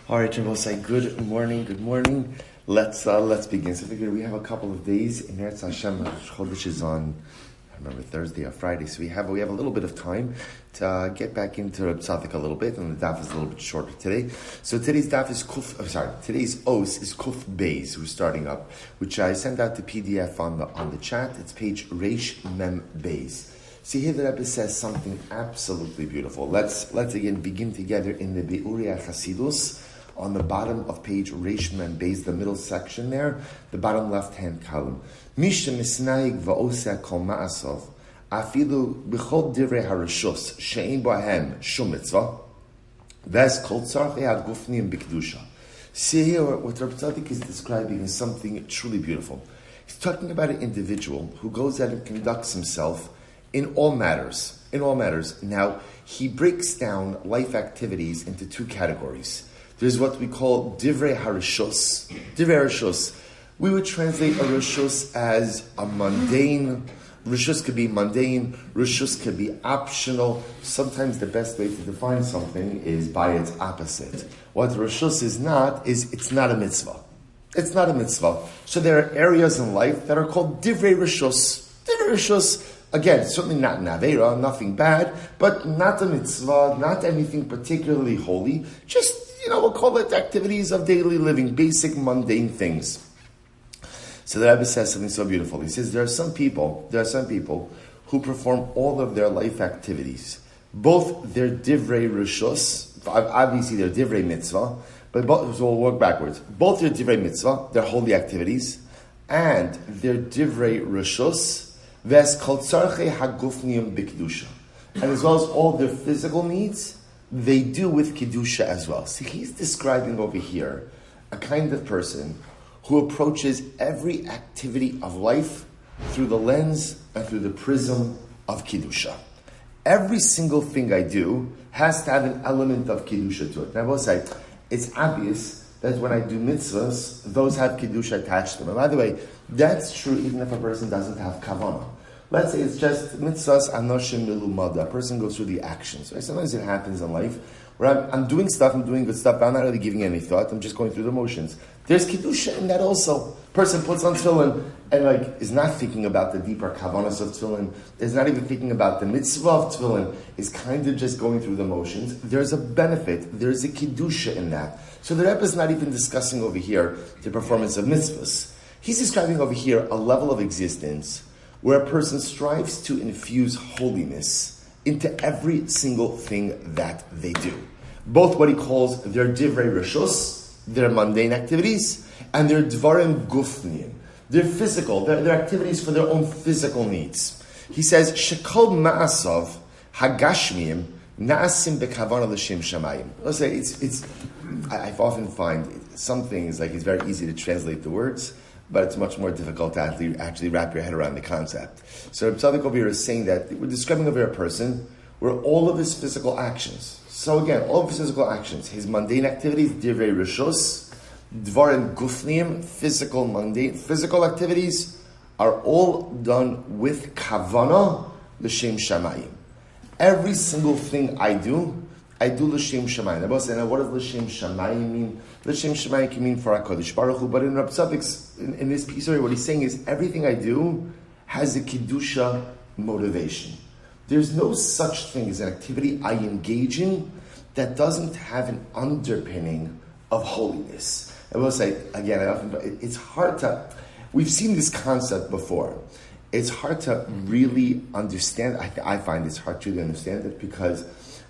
All right, Jabosai, good morning, good morning. Let's begin. So I figured we have a couple of days in Eretz Hashem. Chodesh is on, I remember, Thursday or Friday, so we have a little bit of time to get back into Hatzaddik a little bit, and the daf is a little bit shorter today. So today's daf is today's os is Kuf Beis, who's starting up, which I sent out the PDF on the chat. It's page Reish Mem Beis. See here, the Rebbe says something absolutely beautiful. Let's again begin together in the Be'uri HaChasidus. On the bottom of page Reish Mem Beis, the middle section there, the bottom left-hand column. Misha misnaig va'oseh kol ma'asov, afilu b'chol divrei harishus, she'ein bohem shum mitzvah, v'ez kol tzarchei hagufnim b'kedusha. See here, what Rabbi Tzaddik is describing is something truly beautiful. He's talking about an individual who goes out and conducts himself in all matters. Now, he breaks down life activities into two categories. There's what we call divrei harishus. Divrei harishus. We would translate a rishus as a mundane. Rishus could be mundane. Rishus could be optional. Sometimes the best way to define something is by its opposite. What rishus is not, is it's not a mitzvah. It's not a mitzvah. So there are areas in life that are called divrei rishus. Divrei rishus. Again, certainly not an aveira, nothing bad, but not a mitzvah, not anything particularly holy. Just, we'll call it activities of daily living, basic, mundane things. So the Rebbe says something so beautiful. He says there are some people who perform all of their life activities, both their divrei rishus, obviously their divrei mitzvah, so we'll work backwards. Both their divrei mitzvah, their holy activities, and their divrei rishus, ves kol tzarchei hagufnim b'kedusha, and as well as all their physical needs, they do with kedusha as well. See, he's describing over here a kind of person who approaches every activity of life through the lens and through the prism of kedusha. Every single thing I do has to have an element of kedusha to it. Now, I will say, it's obvious that when I do mitzvahs, those have kedusha attached to them. And by the way, that's true even if a person doesn't have kavanah. Let's say it's just mitzvahs anoshim milumada. A person goes through the actions. Right? Sometimes it happens in life where I'm doing stuff, I'm doing good stuff, but I'm not really giving any thought. I'm just going through the motions. There's kedusha in that also. Person puts on tefillin and is not thinking about the deeper kavanas of tefillin. Is not even thinking about the mitzvah of tefillin. Is kind of just going through the motions. There's a benefit. There's a kedusha in that. So the Rebbe is not even discussing over here the performance of mitzvahs. He's describing over here a level of existence where a person strives to infuse holiness into every single thing that they do. Both what he calls their divrei rishus, their mundane activities, and their dvarim gufnim, their physical, their activities for their own physical needs. He says, shekol ma'asav hagashmiyim na'asim bekavana l'shem shamayim. Let's say I often find some things, it's very easy to translate the words, but it's much more difficult to actually wrap your head around the concept. So Hatzaddik over here is saying that we're describing over a person where all of his physical actions, so again, all of his physical actions, his mundane activities, divrei rishus, dvarim gufnim, physical activities, are all done with kavanah l'shem shamayim. Every single thing I do l'shem shamayim. Now, what does l'shem shamayim mean? L'shem shamayim can mean for HaKadosh Baruch Hu, but in Rabbi Tzaddik's, in this piece here, what he's saying is everything I do has a kedusha motivation. There's no such thing as an activity I engage in that doesn't have an underpinning of holiness. I will say, again, it's hard to, we've seen this concept before. It's hard to really understand. I find it's hard to really understand it because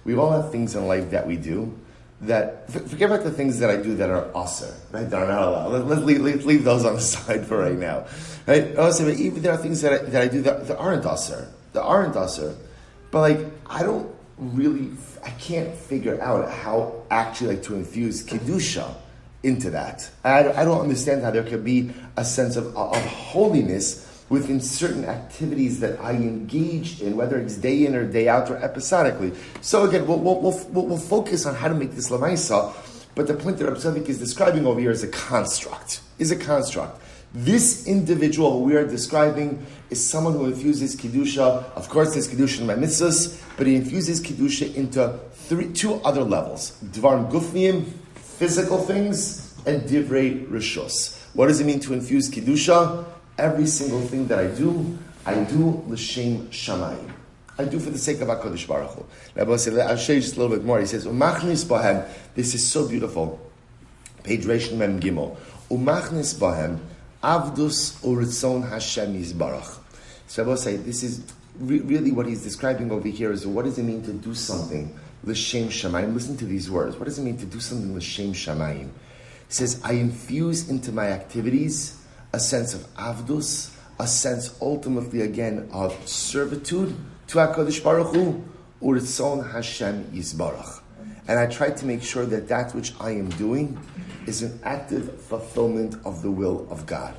we all have things in life that we do that, forget about the things that I do that are asr, right? That are not allowed. Let's leave those on the side for right now, right? Also, even there are things that I do that aren't asr. But I can't figure out how actually to infuse kedusha into that. I don't understand how there could be a sense of holiness within certain activities that I engage in, whether it's day in or day out or episodically. So again, we'll focus on how to make this lamaisa, but the point that Rabbi Tzaddik is describing over here is a construct. This individual who we are describing is someone who infuses Kedusha. Of course, there's Kedusha in my mitzvahs, but he infuses Kedusha into two other levels. Dvarim Gufniyim, physical things, and divrei rishus. What does it mean to infuse Kedusha? Every single thing that I do l'shem shamayim. I do for the sake of HaKadosh Baruch Hu. I'll show you just a little bit more. He says, Umachnis bahem, this is so beautiful. Page Reish Mem Gimel. Umachnis bahem, avdus uritzon Hashem yizbarach. So I will say, this is really what he's describing over here is what does it mean to do something l'shem shamayim? Listen to these words. What does it mean to do something l'shem shamayim? He says, I infuse into my activities a sense of avdus, a sense ultimately again of servitude to HaKadosh Baruch Hu, uritzon Hashem yizbarach. And I try to make sure that which I am doing is an active fulfillment of the will of God.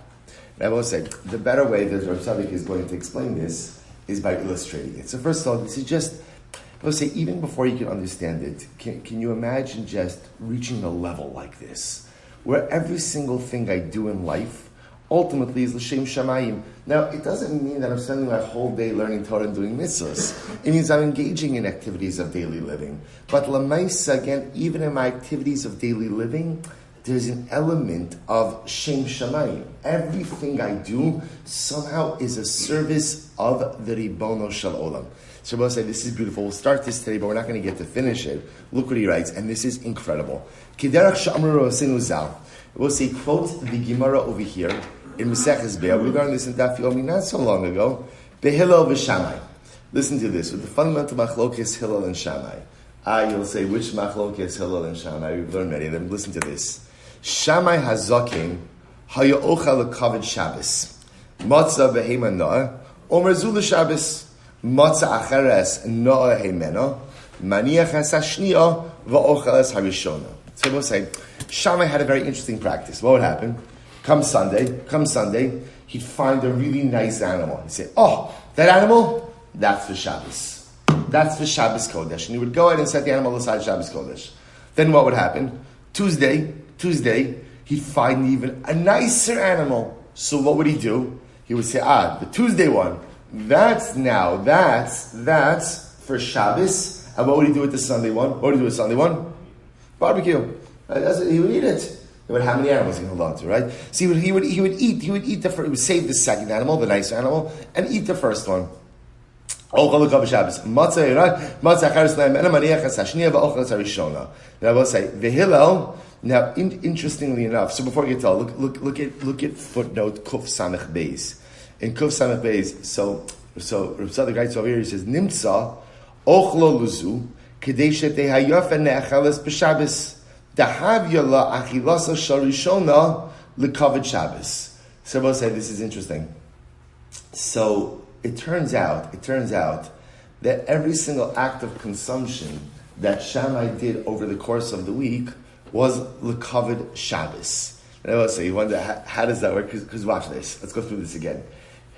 And I will say, the better way that Hatzaddik is going to explain this is by illustrating it. So first of all, this is just, I will say, even before you can understand it, can you imagine just reaching a level like this, where every single thing I do in life ultimately is l'shem shamayim. Now, it doesn't mean that I'm spending my whole day learning Torah and doing mitzvahs. It means I'm engaging in activities of daily living. But l'maisa, again, even in my activities of daily living, there's an element of shem shamayim. Everything I do somehow is a service of the Ribono Shel Olam. So we'll say, this is beautiful. We'll start this today, but we're not going to get to finish it. Look what he writes, and this is incredible. Kiderach she'amru Rabbeinu Zal. We'll say, quote the Gemara over here in Maseches Be'ah. We learned this in Daf Yomi not so long ago. Behillel v'Shamai. Listen to this. With the fundamental machlokes Hillel and Shammai. You'll say, which machlokes Hillel and Shammai? We've learned many of them. Listen to this. Shammai hazakim haya ochal lekavod Shabbos. Matzah behema noah. Omer zu Shabbos. Matzah acheres noah heimena. Maniach es hashniya va'ochal es harishona. So we'll say, Shammai had a very interesting practice. What would happen? Come Sunday, he'd find a really nice animal. He'd say, oh, that animal, that's for Shabbos. That's for Shabbos Kodesh. And he would go ahead and set the animal aside Shabbos Kodesh. Then what would happen? Tuesday, he'd find even a nicer animal. So what would he do? He would say, the Tuesday one, that's for Shabbos. And what would he do with the Sunday one? What would he do with the Sunday one? Barbecue. He would eat it. But how many animals he hold on to, right? So he would eat the first, he would save the second animal, the nice animal, and eat the first one. Now I will say, V'Hillel, now interestingly enough, so before we get to all, look at footnote Kuf Samech Beis. In Kuf Samech Beis, so Hatzaddik writes over here, he says, Nimtza, Ochlo Luzu, Kedei Shetei Hayofen Ne'acheles B'Shabbos. Dahavya achilasa sharishona lekavod Shabbos. So we'll say this is interesting. So it turns out that every single act of consumption that Shammai did over the course of the week was lekavod Shabbos. And I will say, you wonder how does that work? Because watch this. Let's go through this again.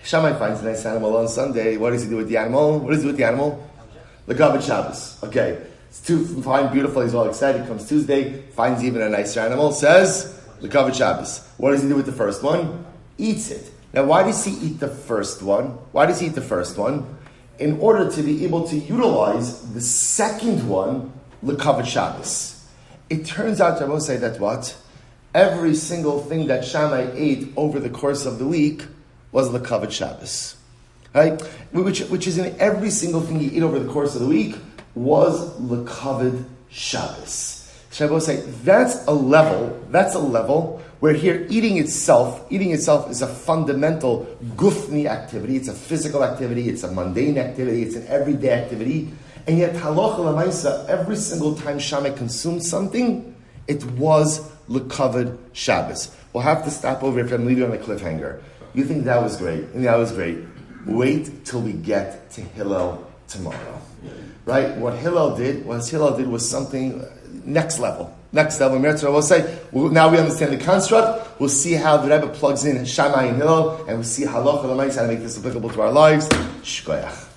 Shammai finds a nice animal on Sunday. What does he do with the animal? Lekavod Shabbos. Okay. It's too fine, beautiful, he's all excited. Comes Tuesday, finds even a nicer animal, says, lekavod Shabbos. What does he do with the first one? Eats it. Now, why does he eat the first one? In order to be able to utilize the second one, lekavod Shabbos. It turns out, I will say that what? Every single thing that Shammai ate over the course of the week was lekavod Shabbos. Right? Which is in every single thing he ate over the course of the week, was lekavod Shabbos. Shabbos say that's a level where here eating itself is a fundamental gufni activity. It's a physical activity. It's a mundane activity. It's an everyday activity. And yet halacha l'maisa, every single time Shammai consumed something, it was lekavod Shabbos. We'll have to stop over if I'm leaving on a cliffhanger. You think that was great? Wait till we get to Hillel tomorrow. Right? What Hillel did was something next level. We'll say, now we understand the construct. We'll see how the Rebbe plugs in Shammai and Hillel, and we'll see halacha l'maisa, how to make this applicable to our lives. Shkoyach.